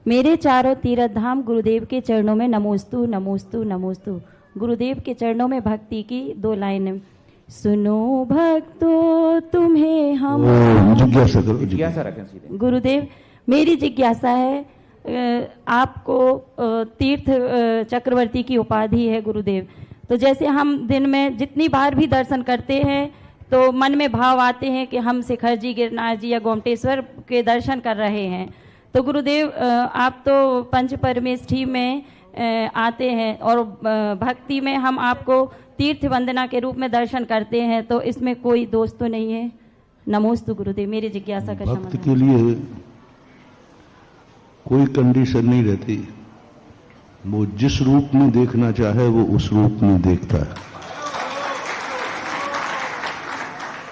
मेरे चारों तीर्थ धाम गुरुदेव के चरणों में नमोस्तु नमोस्तु नमोस्तु। गुरुदेव के चरणों में भक्ति की 2 लाइनें। सुनो भक्तों तुम्हें हम जिज्ञासा रखें सीधे। गुरुदेव, मेरी जिज्ञासा है, आपको तीर्थ चक्रवर्ती की उपाधि है गुरुदेव, तो जैसे हम दिन में जितनी बार भी दर्शन करते हैं तो मन में भाव आते हैं कि हम शिखर जी, गिरनार जी या गोमटेश्वर के दर्शन कर रहे हैं, तो गुरुदेव आप तो पंच परमेष्ठी में आते हैं और भक्ति में हम आपको तीर्थ वंदना के रूप में दर्शन करते हैं, तो इसमें कोई दोष तो नहीं है? नमोस्तु गुरुदेव, मेरी जिज्ञासा का समाधान। भक्त के लिए कोई कंडीशन नहीं रहती, वो जिस रूप में देखना चाहे वो उस रूप में देखता है।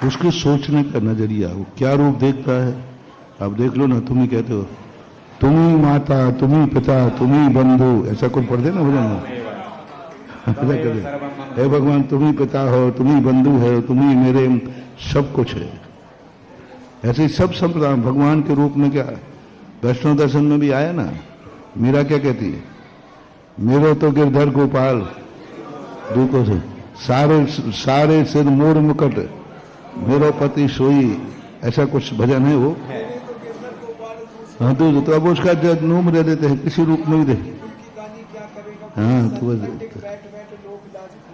उसके सोचने का नजरिया, वो क्या रूप देखता है। आप देख लो ना, तुम ही कहते हो तुम ही माता, तुम ही पिता, तुम ही बंधु, ऐसा कोई पढ़ दे ना भजन में, हे भगवान तुम ही पिता हो, तुम ही बंधु है, तुम ही मेरे सब कुछ है। ऐसे ही सब संप्रदाय भगवान के रूप में क्या, वैष्णव दर्शन में भी आया ना, मीरा क्या कहती है, मेरो तो गिरधर गोपाल दूको से सारे सारे सिर मोर मुकट मेरो पति सोई, ऐसा कुछ भजन है वो। हाँ तो अब उसका जब नूम दे देते हैं, किसी रूप में भी दे। हाँ तो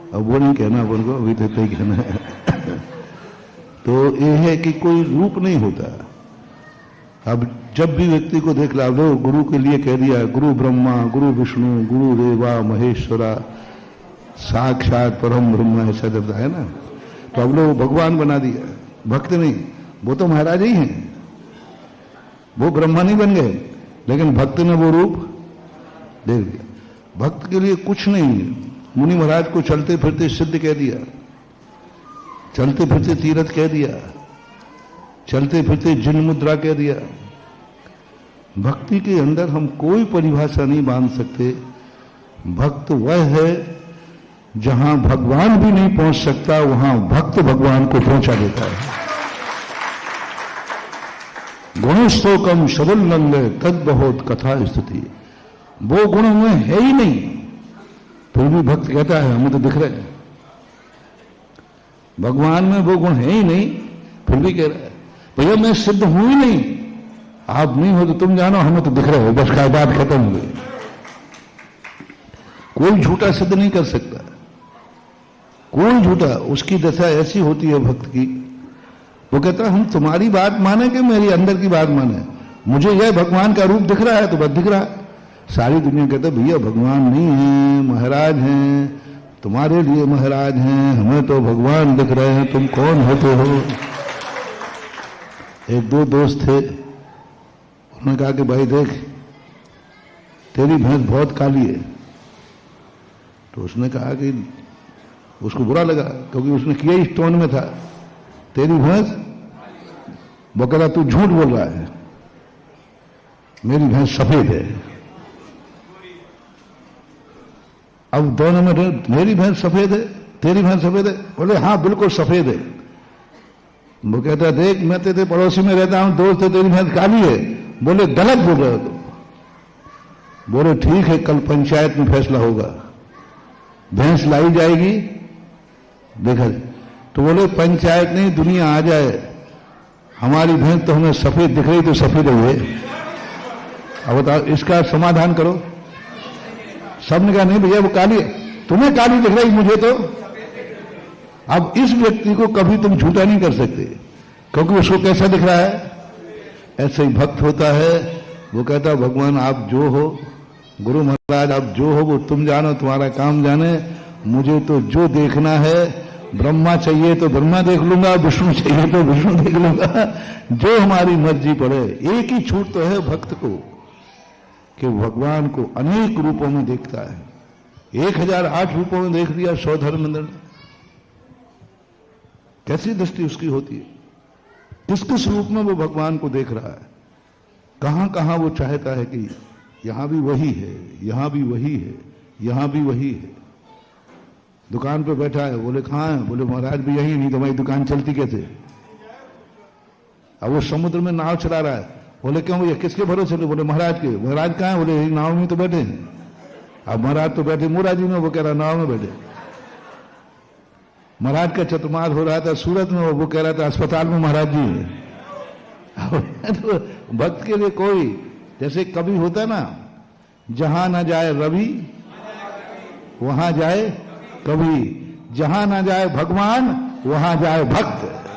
अब वो नहीं कहना अपन को, अभी तो ही कहना है। तो ये है कि कोई रूप नहीं होता। अब जब भी व्यक्ति को देख लो, गुरु के लिए कह दिया गुरु ब्रह्मा गुरु विष्णु गुरु देवा महेश्वरा साक्षात परम ब्रह्म, ऐसा जब है ना, तो अब लोग भगवान बना दिया। भक्त नहीं, वो तो महाराज ही हैं, वो ब्रह्मा नहीं बन गए, लेकिन भक्त ने वो रूप देख दिया। भक्त के लिए कुछ नहीं। मुनि महाराज को चलते फिरते सिद्ध कह दिया, चलते फिरते तीर्थ कह दिया, चलते फिरते जिन मुद्रा कह दिया। भक्ति के अंदर हम कोई परिभाषा नहीं बांध सकते। भक्त वह है जहां भगवान भी नहीं पहुंच सकता, वहां भक्त भगवान को पहुंचा देता है। गुणस्तोकम शबुल्लंग तद बहुत कथा स्तुति, वो गुण में है ही नहीं, फिर भी भक्त कहता है हमें तो दिख रहे हैं। भगवान में वो गुण है ही नहीं, फिर भी कह रहा है भैया मैं सिद्ध हूं ही नहीं, आप नहीं हो तो तुम जानो, हमें तो दिख रहे हो, बस बात खत्म हो गई। कोई झूठा सिद्ध नहीं कर सकता, कोई झूठा। उसकी दशा ऐसी होती है भक्त की, वो कहता है हम तुम्हारी बात माने कि मेरी अंदर की बात माने, मुझे यह भगवान का रूप दिख रहा है तो बस दिख रहा है। सारी दुनिया कहते भैया भगवान नहीं है, महाराज हैं, तुम्हारे लिए महाराज हैं, हमें तो भगवान दिख रहे हैं, तुम कौन होते हो। एक 2 दोस्त थे, उन्होंने कहा कि भाई देख तेरी भैंस बहुत काली है। तो उसने कहा कि उसको बुरा लगा, क्योंकि उसने किया ही टोन में था, तेरी भैंस, वो कह रहा तू झूठ बोल रहा है, मेरी भैंस सफेद है। अब दोनों में, मेरी भैंस सफेद है, तेरी भैंस सफेद है, बोले हाँ बिल्कुल सफेद है। वो कहता देख मैं तेरे पड़ोसी में रहता हूं, दोस्त है, तेरी भैंस काली है। बोले गलत बोल रहे हो तुम। बोले ठीक है, कल पंचायत में फैसला होगा, भैंस लाई जाएगी, देखा। तो बोले पंचायत नहीं, दुनिया आ जाए, हमारी भैंस तो हमें सफेद दिख रही तो सफेद है। अब बताओ इसका समाधान करो। सबने कहा नहीं भैया वो काली है, तुम्हें काली दिख रही, मुझे तो। अब इस व्यक्ति को कभी तुम झूठा नहीं कर सकते, क्योंकि उसको कैसा दिख रहा है। ऐसे ही भक्त होता है, वो कहता है भगवान आप जो हो, गुरु महाराज आप जो हो वो तुम जानो, तुम्हारा काम जाने, मुझे तो जो देखना है, ब्रह्मा चाहिए तो ब्रह्मा देख लूंगा, विष्णु चाहिए तो विष्णु देख लूंगा, जो हमारी मर्जी पड़े। एक ही छूट तो है भक्त को कि भगवान को अनेक रूपों में देखता है। 1008 रूपों में देख लिया सौ धर्मेंद्र ने, कैसी दृष्टि उसकी होती है, किस किस रूप में वो भगवान को देख रहा है, कहां कहां वो चाहता है कि यहां भी वही है, यहां भी वही है, यहां भी वही है। दुकान पे बैठा है, बोले कहां है, बोले महाराज भी यही, नहीं तो हमारी दुकान चलती कैसे। अब वो समुद्र में नाव चला रहा है, बोले क्यों भैया, किसके भरोसे थे? बोले महाराज के। महाराज कहाँ है? बोले यही नाव में तो बैठे हैं। अब महाराज तो बैठे मोराजी में, वो कह रहा नाव में बैठे। महाराज का चतुर्मास हो रहा था सूरत में, वो कह रहा था अस्पताल में महाराज जी है। तो भक्त के लिए कोई, जैसे कवि होता ना, जहां ना जाए रवि वहां जाए कवि, जहां ना जाए भगवान वहां जाए भक्त।